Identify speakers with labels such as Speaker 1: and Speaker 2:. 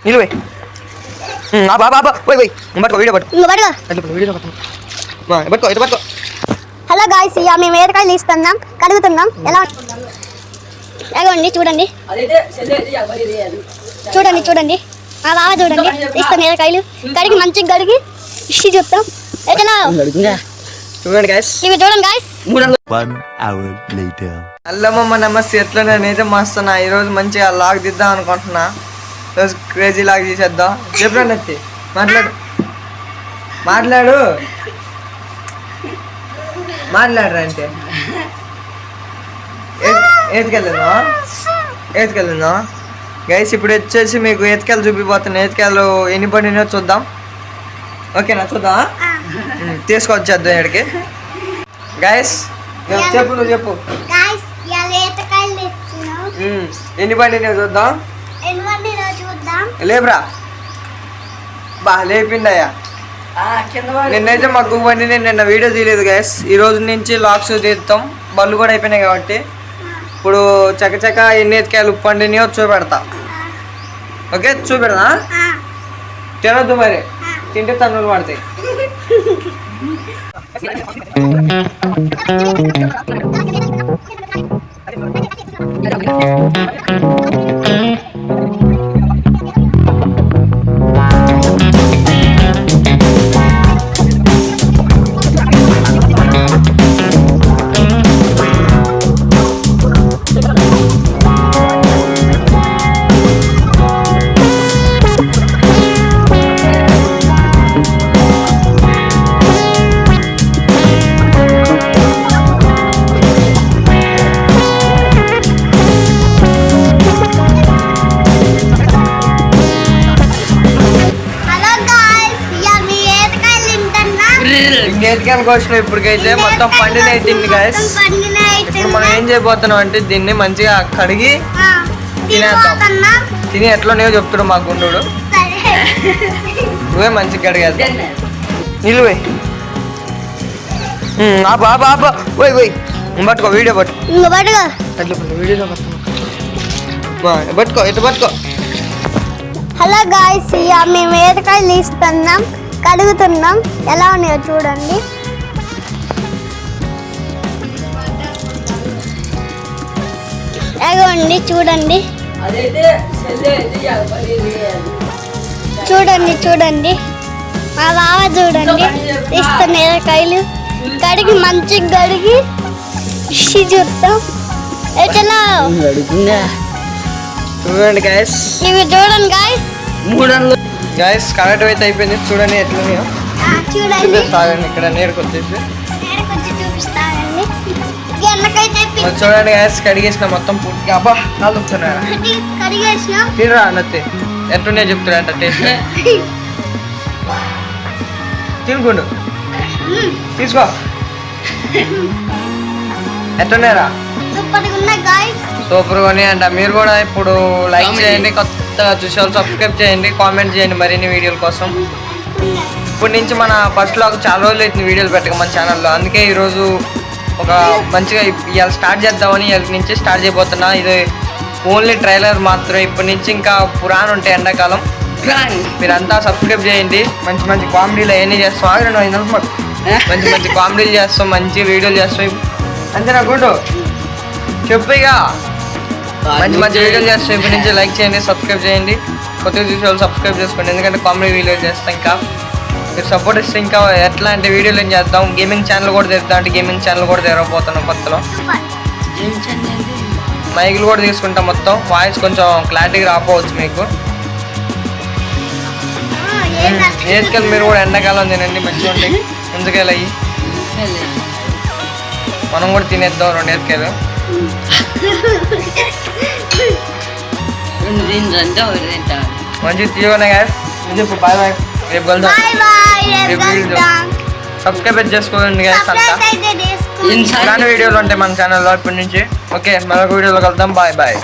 Speaker 1: నిలువే పట్టుకో వీడియో పట్టుకో పట్టుకో.
Speaker 2: హలో గాయ్స్, ఇక మేము ఏరకాయలు తీస్తున్నాం, కడుగుతున్నాం. ఎలా ఎగండి చూడండి చూడండి చూడండి మా బావ చూడండి తీస్తాం ఏరకాయలు కడిగి మంచిగా కడిగి ఇష్టి చూస్తాం.
Speaker 1: చూడండి గాయ్స్,
Speaker 2: ఇవి చూడండి గాయ్స్.
Speaker 3: 1 hour later.
Speaker 1: అల్లమ్మ నమస్తే. ఎట్లా నేనైతే మస్తున్నా. ఈరోజు మంచిగా లాగ్ దిద్దాం అనుకుంటున్నా. ఈరోజు క్రేజీ లాగ్ తీసేద్దాం. చెప్పండి అత్తి, మాట్లాడరా అంటే ఏతికెళ్ళిందా గైస్. ఇప్పుడు వచ్చేసి మీకు ఏతికెళ్ళి చూపిపోతున్నా. ఏతికెళ్ళు ఎన్ని పడినో చూద్దాం. ఓకేనా, చూద్దాం. తీసుకొచ్చేద్దాం ఇక్కడికి గైస్. చెప్పు, నువ్వు చెప్పు. ఎన్ని పండినో చూద్దాం. లేబ్రా బా లేపిండయ్యా. నిన్నైతే మగ్గు బండి నిన్న వీడియో తీయలేదు గైస్. ఈ రోజు నుంచి లాక్స్ తీస్తాం. బళ్ళు కూడా అయిపోయినాయి కాబట్టి ఇప్పుడు చకచక ఎన్ని ఎత్తికాయలు ఉప్పు పండినాయో చూపెడతా. ఓకే, చూపెడదా? తినొద్దు మరి, తింటే తన్నులు పడతాయి. ఏతికాయలు కోసిన ఇప్పటికైతే మొత్తం పండిన అయిపోయింది గైస్. ఇప్పుడు మనం ఏం చేయబోతున్నాం అంటే దీన్ని మంచిగా కడిగి తినేద్దాం. తిని ఎట్లనే చెప్తున్నాడు మా గుండు. నువ్వే మంచిగా కడిగేద్దాం. నిలువే పట్టుకో వీడియో వీడియో పట్టుకో ఇటు పట్టుకో.
Speaker 2: హలో గాయ్స్, ఇక మేము ఏరకాయలు తీస్తున్నాం, కడుగుతున్నాం. ఎలా ఉన్నాయో చూడండి. ఎగండి చూడండి చూడండి చూడండి మా బావ చూడండి తీస్తున్న ఏరకాయలు కడిగి మంచిగా కడిగి ఇష్టి చూస్తాం.
Speaker 1: చూడండి గాయస్,
Speaker 2: ఇవి చూడండి గాయస్.
Speaker 1: గాయస్ కరెక్ట్ అయితే అయిపోయింది. చూడండి ఎట్లున్నాయో చూపిస్తాగండి. ఇక్కడ నేర్కొచ్చేసి చూడండి గాయస్. కడిగేసిన మొత్తం పూర్తిగా. అబ్బా తినరా అన్నది ఎట్లున్నాయో చెప్తాడంట టేస్ట్. తినుకుండు తీసుకో. ఎట్లున్నారా? సూపర్గా ఉన్నాయి అంట. మీరు కూడా ఇప్పుడు లైక్ చేయండి, కొత్తగా చూసే వాళ్ళు సబ్స్క్రైబ్ చేయండి, కామెంట్ చేయండి మరిన్ని వీడియోల కోసం. ఇప్పటి నుంచి మన ఫస్ట్ లాగ్ చాలా రోజులు అవుతుంది వీడియోలు పెట్టక మన ఛానల్లో. అందుకే ఈరోజు ఒక మంచిగా ఇవాళ స్టార్ట్ చేద్దామని ఇవాళ నుంచి స్టార్ట్ చేయబోతున్నా. ఇది ఓన్లీ ట్రైలర్ మాత్రం. ఇప్పటి నుంచి ఇంకా పురాణం ఉంటాయి ఎండాకాలం. మీరంతా సబ్స్క్రైబ్ చేయండి. మంచి మంచి కామెడీలు అవన్నీ చేస్తాం. మంచి మంచి కామెడీలు చేస్తాం, మంచి వీడియోలు చేస్తాం. అంతేనా గుండు? చెప్పు ఇక. మంచి మంచి వీడియోలు చేస్తాం. ఇప్పటి నుంచి లైక్ చేయండి, సబ్స్క్రైబ్ చేయండి. కొత్తగా చూసే వాళ్ళు సబ్స్క్రైబ్ చేసుకోండి. ఎందుకంటే కామెడీ వీడియోలు చేస్తాం. ఇంకా మీరు సపోర్ట్ ఇస్తే ఇంకా ఎట్లాంటి వీడియోలు ఏం చేద్దాం. గేమింగ్ ఛానల్ కూడా తెరుద్దాం అంటే గేమింగ్ ఛానల్ కూడా తెరవబోతున్నాం కొత్తలో. మైకులు కూడా తీసుకుంటాం. మొత్తం వాయిస్ కొంచెం క్లారిటీగా రాకపోవచ్చు మీకు. ఏతికాయలు మీరు కూడా ఎండాకాలం తినండి, మంచిగా ఉంటాయి. ముందుకాయలు అయ్యి మనం కూడా తినేద్దాం 2 ఏతికాయలు. మంచిగా తీయగానే గాయస్. చెప్పు బాయ్ బాయ్. రేపు కలుద్దాం. సబ్స్క్రైబ్ చేసుకోండి గాయస్. అంతా ఇలాంటి వీడియోలు ఉంటాయి మన ఛానల్లో ఇప్పటి నుంచి. ఓకే, మరొక వీడియోలో కలుద్దాం. Bye bye.